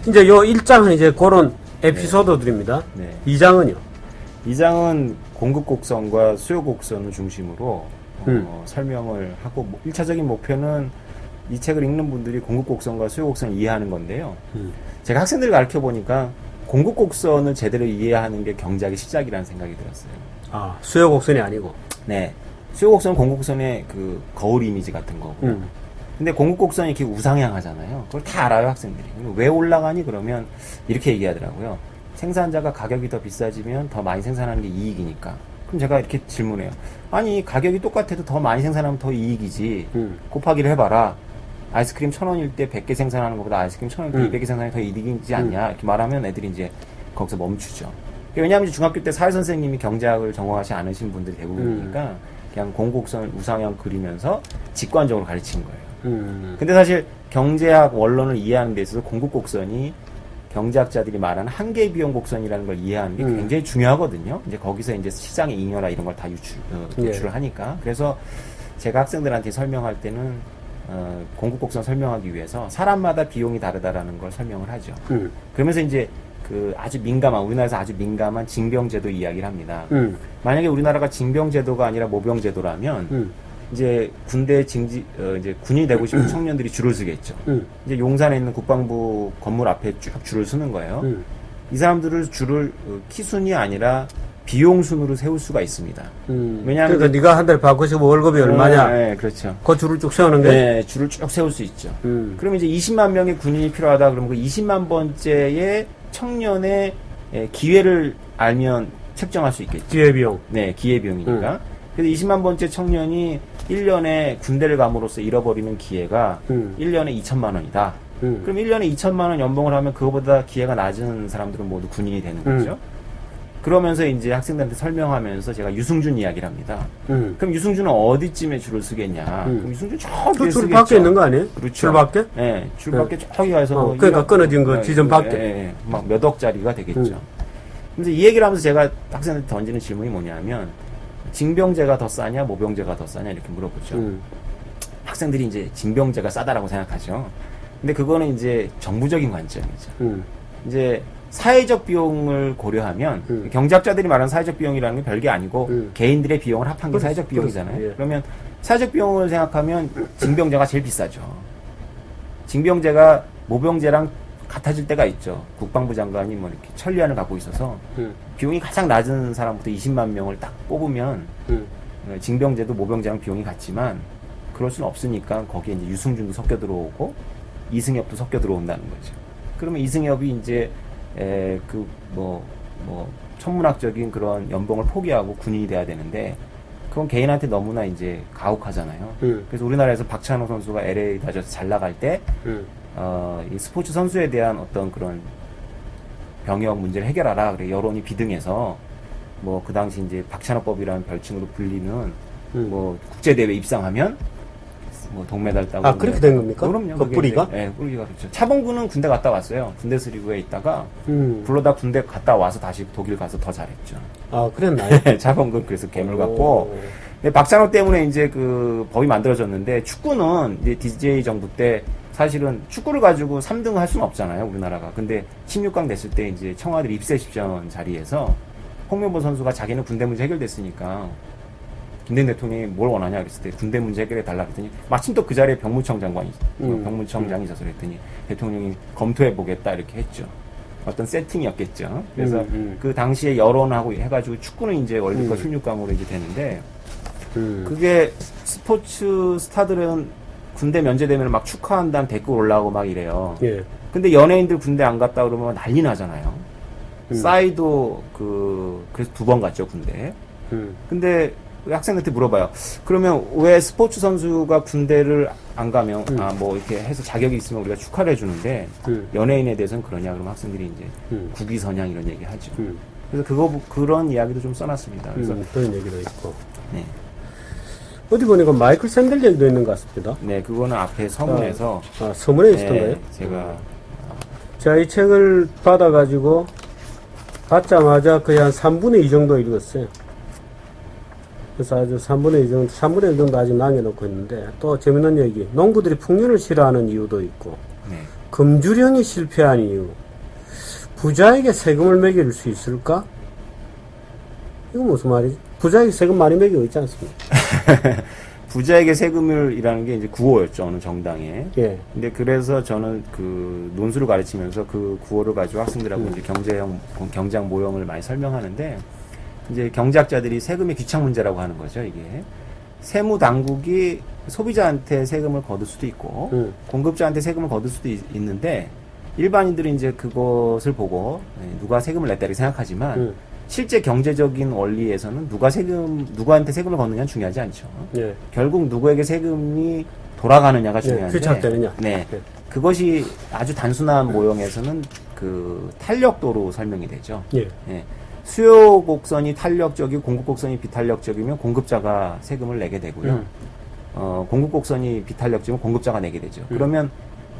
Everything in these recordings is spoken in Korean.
이제 요 1장은 이제 그런 에피소드들입니다. 네. 2장은요? 2장은 공급 곡선과 수요 곡선을 중심으로 설명을 하고 1차적인 목표는 이 책을 읽는 분들이 공급 곡선과 수요 곡선을 이해하는 건데요. 제가 학생들을 가르쳐 보니까 공급 곡선을 제대로 이해하는 게 경제학의 시작이라는 생각이 들었어요. 아, 수요 곡선이 아니고. 네. 수요 곡선은 공급 곡선의 그 거울 이미지 같은 거고. 근데 공급 곡선이 이렇게 우상향하잖아요. 그걸 다 알아요, 학생들이. 왜 올라가니? 그러면 이렇게 얘기하더라고요. 생산자가 가격이 더 비싸지면 더 많이 생산하는 게 이익이니까. 그럼 제가 이렇게 질문해요. 아니, 가격이 똑같아도 더 많이 생산하면 더 이익이지. 곱하기를 해봐라. 아이스크림 1,000원일 때 100개 생산하는 것보다 아이스크림 1,000원일 때 200개 생산하는 게 더 이익이지 않냐. 이렇게 말하면 애들이 이제 거기서 멈추죠. 왜냐하면 중학교 때 사회선생님이 경제학을 전공하지 않으신 분들이 대부분이니까 그냥 공곡선을 우상향 그리면서 직관적으로 가르친 거예요. 근데 사실 경제학 원론을 이해하는 데 있어서 공급곡선이 경제학자들이 말하는 한계 비용 곡선이라는 걸 이해하는 게 굉장히 중요하거든요. 이제 거기서 이제 시장의 잉여나 이런 걸 다 유출을 하니까. 그래서 제가 학생들한테 설명할 때는 공급곡선 설명하기 위해서 사람마다 비용이 다르다라는 걸 설명을 하죠. 그러면서 이제 그 아주 민감한, 우리나라에서 아주 민감한 징병제도 이야기를 합니다. 만약에 우리나라가 징병제도가 아니라 모병제도라면 이제 군대 이제 군인이 되고 싶은 청년들이 줄을 서겠죠. 이제 용산에 있는 국방부 건물 앞에 쭉 줄을 서는 거예요. 이 사람들을 줄을 키순이 아니라 비용순으로 세울 수가 있습니다. 왜냐하면 그러니까 네가 한 달에 받고 싶으면 월급이 얼마냐? 네, 그렇죠. 그 줄을 쭉 세우는 게? 네, 줄을 쭉 세울 수 있죠. 그러면 이제 20만 명의 군인이 필요하다 그러면 그 20만 번째의 청년의 기회를 알면 책정할 수 있겠죠. 기회비용. 네, 기회비용이니까. 그래서 20만 번째 청년이 1년에 군대를 감으로써 잃어버리는 기회가 1년에 2천만 원이다. 그럼 1년에 2천만 원 연봉을 하면 그거보다 기회가 낮은 사람들은 모두 군인이 되는 거죠. 그러면서 이제 학생들한테 설명하면서 제가 유승준 이야기를 합니다. 그럼 유승준은 어디쯤에 줄을 서겠냐? 그럼 유승준 저기 그 줄 밖에 있는 거 아니에요? 그렇죠. 줄 밖에? 네, 줄 밖에 저기 가서 그러니까 끊어진 거 지점 밖에. 막 몇 억짜리가 되겠죠. 그래서 이 얘기를 하면서 제가 학생한테 던지는 질문이 뭐냐면 징병제가 더 싸냐, 모병제가 더 싸냐 이렇게 물어보죠. 학생들이 이제 징병제가 싸다라고 생각하죠. 근데 그거는 이제 정부적인 관점이죠. 이제 사회적 비용을 고려하면 경제학자들이 말하는 사회적 비용이라는 게 별게 아니고 개인들의 비용을 합한 게 사회적 비용이잖아요. 예. 그러면 사회적 비용을 생각하면 징병제가 제일 비싸죠. 징병제가 모병제랑 같아질 때가 있죠. 국방부 장관이 뭐 이렇게 천리안을 갖고 있어서 비용이 가장 낮은 사람부터 20만 명을 딱 뽑으면 징병제도 모병제랑 비용이 같지만 그럴 수는 없으니까 거기에 이제 유승준도 섞여 들어오고 이승엽도 섞여 들어온다는 거죠. 그러면 이승엽이 이제 천문학적인 그런 연봉을 포기하고 군인이 돼야 되는데 그건 개인한테 너무나 이제 가혹하잖아요. 그래서 우리나라에서 박찬호 선수가 LA 다저스 잘 나갈 때 이 스포츠 선수에 대한 어떤 그런 병역 문제를 해결하라. 그래 여론이 비등해서 뭐 그 당시 이제 박찬호법이라는 별칭으로 불리는 뭐 국제 대회 입상하면 뭐 동메달 따고. 아, 그렇게 된 겁니까? 그럼요. 그 뿌리가? 네, 뿌리가 그렇죠. 차범근은 군대 갔다 왔어요. 분데스리그에 있다가 불러다 군대 갔다 와서 다시 독일 가서 더 잘했죠. 아, 그랬나요? 차범근 그래서 괴물 같고. 근데 박찬호 때문에 이제 그 법이 만들어졌는데 축구는 이제 DJ 정부 때 사실은 축구를 가지고 3등 할 수는 없잖아요, 우리나라가. 근데 16강 됐을 때 이제 청와대 입세십전 자리에서 홍명보 선수가 자기는 군대 문제 해결됐으니까 김대중 대통령이 뭘 원하냐 그랬을 때 군대 문제 해결해 달라 그랬더니 마침 또 그 자리에 병무청 장관이 병무청장이 있어서 그랬더니 대통령이 검토해 보겠다 이렇게 했죠. 어떤 세팅이었겠죠. 그래서 그 당시에 여론하고 해가지고 축구는 이제 월드컵 16강으로 이제 되는데 그게 스포츠 스타들은 군대 면제되면 막 축하한다는 댓글 올라오고 막 이래요. 예. 근데 연예인들 군대 안 갔다 그러면 난리 나잖아요. 싸이도 그래서 2번 갔죠, 군대. 근데 학생들한테 물어봐요. 그러면 왜 스포츠 선수가 군대를 안 가면 뭐 이렇게 해서 자격이 있으면 우리가 축하를 해주는데 연예인에 대해서는 그러냐? 그러면 학생들이 이제 국위선양 이런 얘기 하죠. 그래서 그런 이야기도 좀 써놨습니다. 그래서 그런 얘기도 있고. 네. 어디 보니까 마이클 샌델 얘기도 있는 것 같습니다. 네, 그거는 앞에 서문에서. 서문에 있었던 거예요? 제가. 제가 이 책을 받아가지고, 받자마자 거의 한 3분의 2 정도 읽었어요. 그래서 아주 3분의 1 정도 아직 남겨놓고 있는데, 또 재밌는 얘기. 농부들이 풍년을 싫어하는 이유도 있고, 네. 금주령이 실패한 이유. 부자에게 세금을 매길 수 있을까? 이거 무슨 말이지? 부자에게 세금 많이 매기고 있지 않습니까? 부자에게 세금을이라는 게 이제 구호였죠, 어느 정당에. 예. 근데 그래서 저는 그 논술을 가르치면서 그 구호를 가지고 학생들하고 이제 경제학 모형을 많이 설명하는데, 이제 경제학자들이 세금의 귀착 문제라고 하는 거죠, 이게. 세무 당국이 소비자한테 세금을 거둘 수도 있고, 공급자한테 세금을 거둘 수도 있는데, 일반인들이 이제 그것을 보고 누가 세금을 냈다 이렇게 생각하지만, 실제 경제적인 원리에서는 누구한테 세금을 걷느냐는 중요하지 않죠. 예. 결국 누구에게 세금이 돌아가느냐가 중요한데. 귀착되느냐. 네. 예. 그것이 아주 단순한 모형에서는 그 탄력도로 설명이 되죠. 예. 예. 수요 곡선이 탄력적이고 공급 곡선이 비탄력적이면 공급자가 세금을 내게 되고요. 공급 곡선이 비탄력적이면 공급자가 내게 되죠. 그러면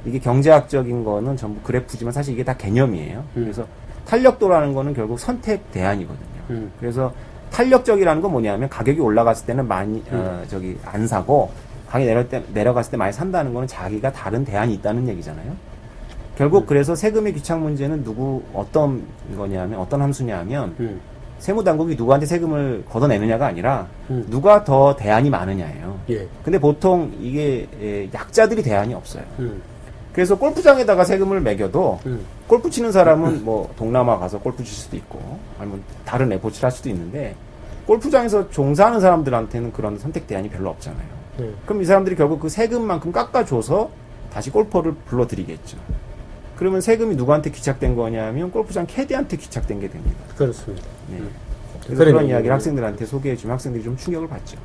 이게 경제학적인 거는 전부 그래프지만 사실 이게 다 개념이에요. 그래서 탄력도라는 거는 결국 선택 대안이거든요. 그래서 탄력적이라는 건 뭐냐면 가격이 올라갔을 때는 많이 안 사고 가격이 내려갔을 때 많이 산다는 거는 자기가 다른 대안이 있다는 얘기잖아요. 결국 그래서 세금의 귀착 문제는 어떤 거냐면 어떤 함수냐면 세무당국이 누구한테 세금을 걷어내느냐가 아니라 누가 더 대안이 많으냐예요. 예. 근데 보통 이게 약자들이 대안이 없어요. 그래서 골프장에다가 세금을 매겨도 골프 치는 사람은 뭐 동남아 가서 골프 칠 수도 있고 아니면 다른 레포츠를 할 수도 있는데 골프장에서 종사하는 사람들한테는 그런 선택 대안이 별로 없잖아요. 그럼 이 사람들이 결국 그 세금만큼 깎아줘서 다시 골퍼를 불러들이겠죠. 그러면 세금이 누구한테 귀착된 거냐면 골프장 캐디한테 귀착된 게 됩니다. 그렇습니다. 네. 그래서 그런 이야기를 학생들한테 소개해주면 학생들이 좀 충격을 받죠.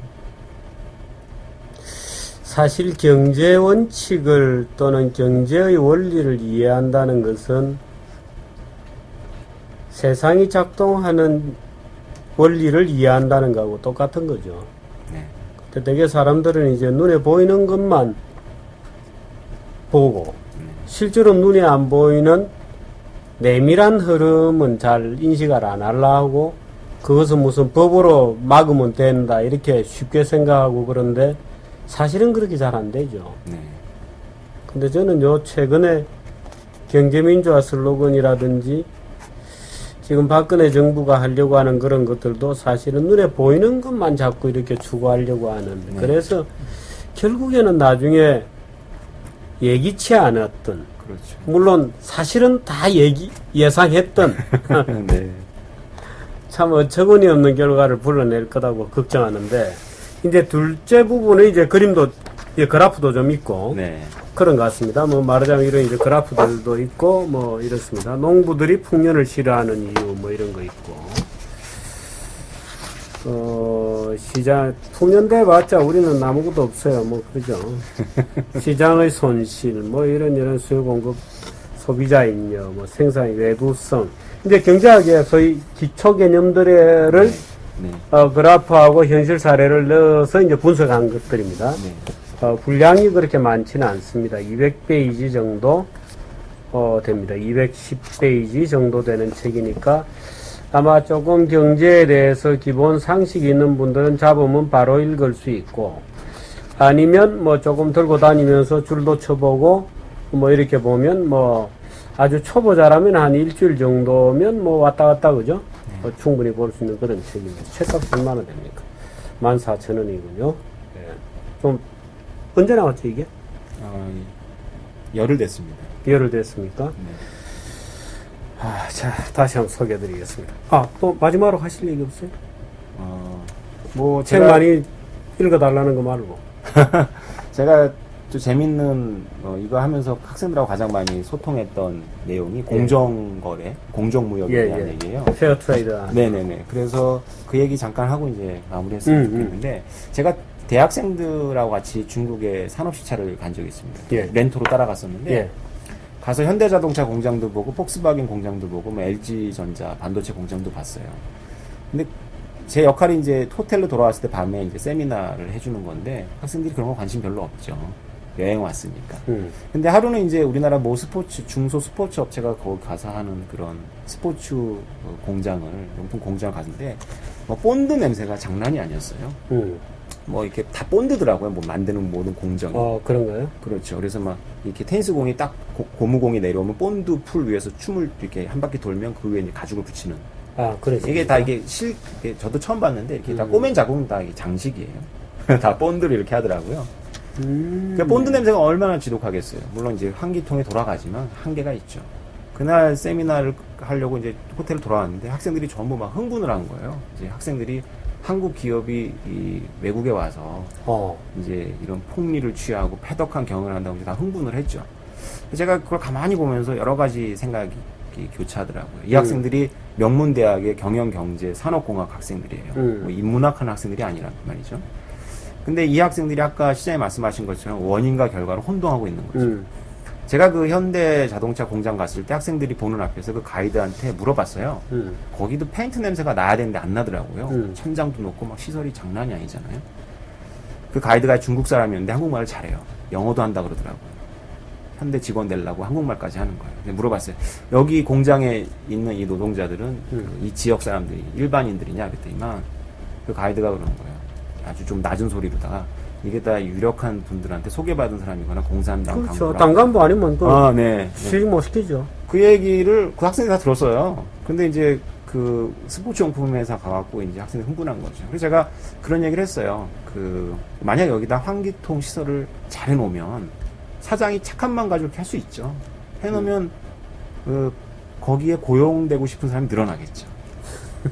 사실 경제 원칙을 또는 경제의 원리를 이해한다는 것은 세상이 작동하는 원리를 이해한다는 거하고 똑같은 거죠. 네. 근데 되게 사람들은 이제 눈에 보이는 것만 보고 실제로 눈에 안 보이는 내밀한 흐름은 잘 인식을 안 하려고 그것은 무슨 법으로 막으면 된다 이렇게 쉽게 생각하고 그런데 사실은 그렇게 잘 안 되죠. 네. 근데 저는 최근에 경제민주화 슬로건이라든지 지금 박근혜 정부가 하려고 하는 그런 것들도 사실은 눈에 보이는 것만 자꾸 이렇게 추구하려고 하는. 네. 그래서 결국에는 나중에 예기치 않았던, 그렇죠. 물론 사실은 다 예상했던 네. 참 어처구니 없는 결과를 불러낼 거라고 걱정하는데 이제 둘째 부분은 이제 그림도 그래프도 좀 있고 네. 그런 것 같습니다. 뭐 말하자면 이런 이제 그래프들도 있고 뭐 이렇습니다. 농부들이 풍년을 싫어하는 이유 뭐 이런 거 있고 시장 풍년 돼봤자 우리는 아무것도 없어요. 뭐 그죠? 시장의 손실 뭐 이런 수요 공급 소비자 인여 뭐 생산의 외구성 이제 경제학의 소위 기초 개념들을 네. 그래프하고 현실 사례를 넣어서 이제 분석한 것들입니다. 네. 분량이 그렇게 많지는 않습니다. 200페이지 정도 됩니다. 210페이지 정도 되는 책이니까 아마 조금 경제에 대해서 기본 상식이 있는 분들은 잡으면 바로 읽을 수 있고 아니면 뭐 조금 들고 다니면서 줄도 쳐보고 뭐 이렇게 보면 뭐 아주 초보자라면 한 일주일 정도면 뭐 왔다 갔다 그죠? 충분히 볼 수 있는 그런 책입니다. 책값이 얼마나 됩니까? 14,000원이군요. 예. 좀 언제 나왔죠 이게? 열흘 됐습니다. 열흘 됐습니까? 네. 자, 다시 한번 소개해드리겠습니다. 또 마지막으로 하실 얘기 없어요? 뭐 책 많이 읽어달라는 거 말고. 제가 또 재밌는 이거 하면서 학생들하고 가장 많이 소통했던 내용이 공정거래, 공정무역에 대한 얘기예요. 페어 트레이드. 네네네. 그래서 그 얘기 잠깐 하고 이제 마무리했으면 좋겠는데 제가 대학생들하고 같이 중국에 산업시찰을 간 적이 있습니다. 예. 렌토로 따라갔었는데 예. 가서 현대자동차 공장도 보고 폭스바겐 공장도 보고 뭐 LG전자 반도체 공장도 봤어요. 근데 제 역할이 이제 호텔로 돌아왔을 때 밤에 이제 세미나를 해주는 건데 학생들이 그런 거 관심 별로 없죠. 여행 왔으니까. 근데 하루는 이제 우리나라 뭐 중소 스포츠 업체가 거기 가서 하는 그런 스포츠 용품 공장을 갔는데 뭐 본드 냄새가 장난이 아니었어요. 뭐 이렇게 다 본드더라고요. 뭐 만드는 모든 공정이. 그런가요? 그렇죠. 그래서 막 이렇게 테니스 공이 딱 고무공이 내려오면 본드 풀 위에서 춤을 이렇게 한 바퀴 돌면 그 위에 이제 가죽을 붙이는. 그렇죠. 이게 다 이게 저도 처음 봤는데 이렇게 다 꼬맨 자국은 다 이게 장식이에요. 다 본드를 이렇게 하더라고요. 그 본드 냄새가 얼마나 지독하겠어요. 물론 이제 환기통에 돌아가지만 한계가 있죠. 그날 세미나를 하려고 이제 호텔을 돌아왔는데 학생들이 전부 막 흥분을 한 거예요. 이제 학생들이 한국 기업이 이 외국에 와서 이제 이런 폭리를 취하고 패덕한 경영을 한다고 이제 다 흥분을 했죠. 제가 그걸 가만히 보면서 여러 가지 생각이 교차하더라고요. 이 학생들이 명문대학의 경영경제 산업공학 학생들이에요. 뭐 인문학하는 학생들이 아니란 말이죠. 근데 이 학생들이 아까 시장에 말씀하신 것처럼 원인과 결과를 혼동하고 있는 거죠. 제가 그 현대 자동차 공장 갔을 때 학생들이 보는 앞에서 그 가이드한테 물어봤어요. 거기도 페인트 냄새가 나야 되는데 안 나더라고요. 천장도 높고 막 시설이 장난이 아니잖아요. 그 가이드가 중국 사람이었는데 한국말을 잘해요. 영어도 한다 그러더라고요. 현대 직원 되려고 한국말까지 하는 거예요. 근데 물어봤어요. 여기 공장에 있는 이 노동자들은 이 지역 사람들이 일반인들이냐 그랬더니만 그 가이드가 그러는 거예요. 아주 좀 낮은 소리로다가 이게 다 유력한 분들한테 소개받은 사람이거나 공산당 그렇죠. 당간부 아니면 또 네. 취직 못 시키죠. 그 얘기를 그 학생이 다 들었어요. 근데 이제 그 스포츠 용품 회사 가갖고 이제 학생이 흥분한 거죠. 그래서 제가 그런 얘기를 했어요. 만약 여기다 환기통 시설을 잘 해놓으면 사장이 착한 마음 가지고 이렇게 할 수 있죠. 해놓으면 거기에 고용되고 싶은 사람이 늘어나겠죠.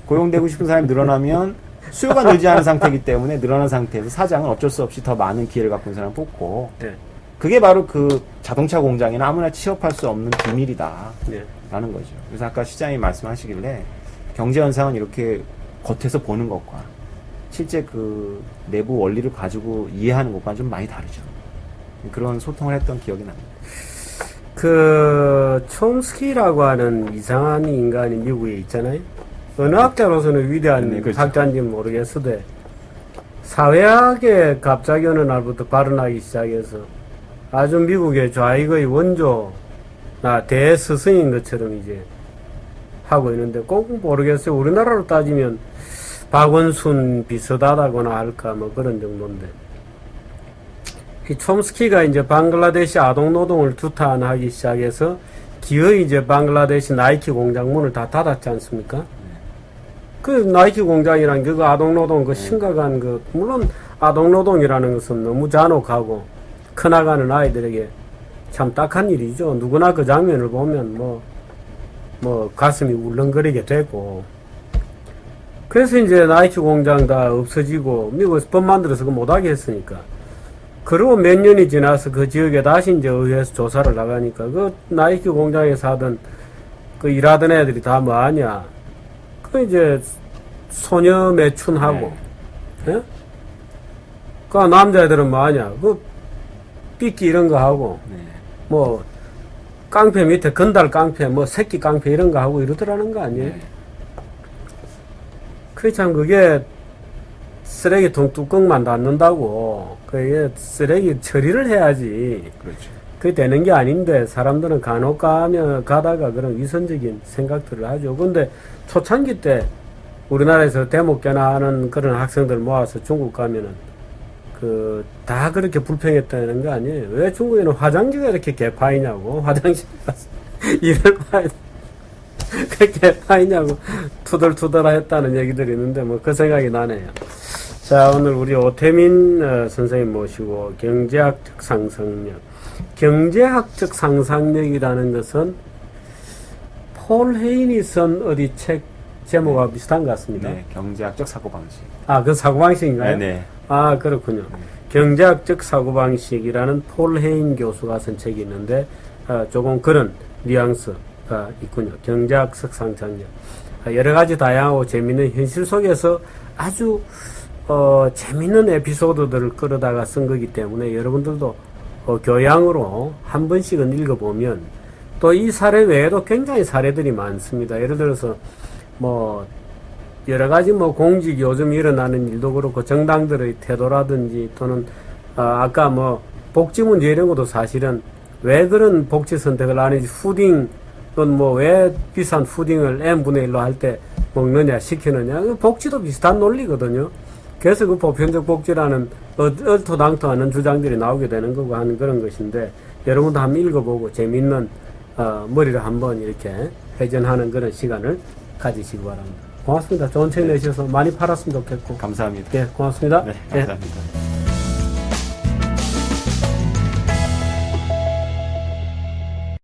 고용되고 싶은 사람이 늘어나면 수요가 늘지 않은 상태이기 때문에 늘어난 상태에서 사장은 어쩔 수 없이 더 많은 기회를 갖고 있는 사람을 뽑고 그게 바로 그 자동차 공장이나 아무나 취업할 수 없는 비밀이다 라는 거죠. 그래서 아까 시장이 말씀하시길래 경제 현상은 이렇게 겉에서 보는 것과 실제 그 내부 원리를 가지고 이해하는 것과는 좀 많이 다르죠. 그런 소통을 했던 기억이 납니다. 촘스키라고 하는 이상한 인간이 미국에 있잖아요. 어느 학자로서는 위대한 그렇죠. 학자인지 모르겠어도 사회학에 갑자기 어느 날부터 발언하기 시작해서 아주 미국의 좌익의 원조나 대스승인 것처럼 이제 하고 있는데 꼭 모르겠어요. 우리나라로 따지면 박원순 비슷하다거나 할까 뭐 그런 정도인데 이 촘스키가 이제 방글라데시 아동노동을 두탄하기 시작해서 기어이 이제 방글라데시 나이키 공장 문을 다 닫았지 않습니까? 그 나이키 공장이란 그 아동노동 그 심각한 물론 아동노동이라는 것은 너무 잔혹하고 커나가는 아이들에게 참 딱한 일이죠. 누구나 그 장면을 보면 뭐 가슴이 울렁거리게 되고 그래서 이제 나이키 공장 다 없어지고 미국에서 법 만들어서 그거 못하게 했으니까 그리고 몇 년이 지나서 그 지역에 다시 이제 의회에서 조사를 나가니까 그 나이키 공장에서 하던 그 일하던 애들이 다 뭐하냐 그 이제 소녀 매춘하고 예? 그 남자애들은 뭐하냐 그 삐끼 이런 거 하고 뭐 깡패 밑에 건달 깡패 뭐 새끼 깡패 이런 거 하고 이러더라는 거 아니에요? 그게 참 그게 쓰레기통 뚜껑만 닫는다고 그게 쓰레기 처리를 해야지 그렇죠. 그게 되는 게 아닌데 사람들은 간혹 가다가 그런 위선적인 생각들을 하죠. 근데 초창기 때 우리나라에서 대목교나 하는 그런 학생들 모아서 중국 가면은 다 그렇게 불평했다는 거 아니에요. 왜 중국에는 화장지가 이렇게 개파이냐고 화장실 가서 일을 봐야 그렇게 파이냐고 투덜투덜 했다는 얘기들이 있는데 뭐 그 생각이 나네요. 자, 오늘 우리 오태민 선생님 모시고 경제학적 상상력. 경제학적 상상력이라는 것은 폴 헤인이 쓴 어디 책 제목과 비슷한 것 같습니다. 네, 경제학적 사고방식. 그 사고방식인가요? 네. 그렇군요. 경제학적 사고방식이라는 폴 헤인 교수가 쓴 책이 있는데 조금 그런 뉘앙스가 있군요. 경제학적 상상력. 여러 가지 다양하고 재미있는 현실 속에서 아주 재밌는 에피소드들을 끌어다가 쓴 거기 때문에 여러분들도 교양으로 한 번씩은 읽어보면 또 이 사례 외에도 굉장히 사례들이 많습니다. 예를 들어서 여러 가지 공직 요즘 일어나는 일도 그렇고 정당들의 태도라든지 또는 아까 복지 문제 이런 것도 사실은 왜 그런 복지 선택을 안 하는지 푸딩 또는 왜 비싼 푸딩을 n분의 1로 할 때 먹느냐 시키느냐 복지도 비슷한 논리거든요. 그래서 그 보편적 복지라는 얼토당토하는 주장들이 나오게 되는 거고 하는 그런 것인데, 여러분도 한번 읽어보고 재미있는 머리를 한번 이렇게 회전하는 그런 시간을 가지시기 바랍니다. 고맙습니다. 좋은 책 내주셔서 많이 팔았으면 좋겠고. 감사합니다. 예, 고맙습니다. 네, 감사합니다. 예.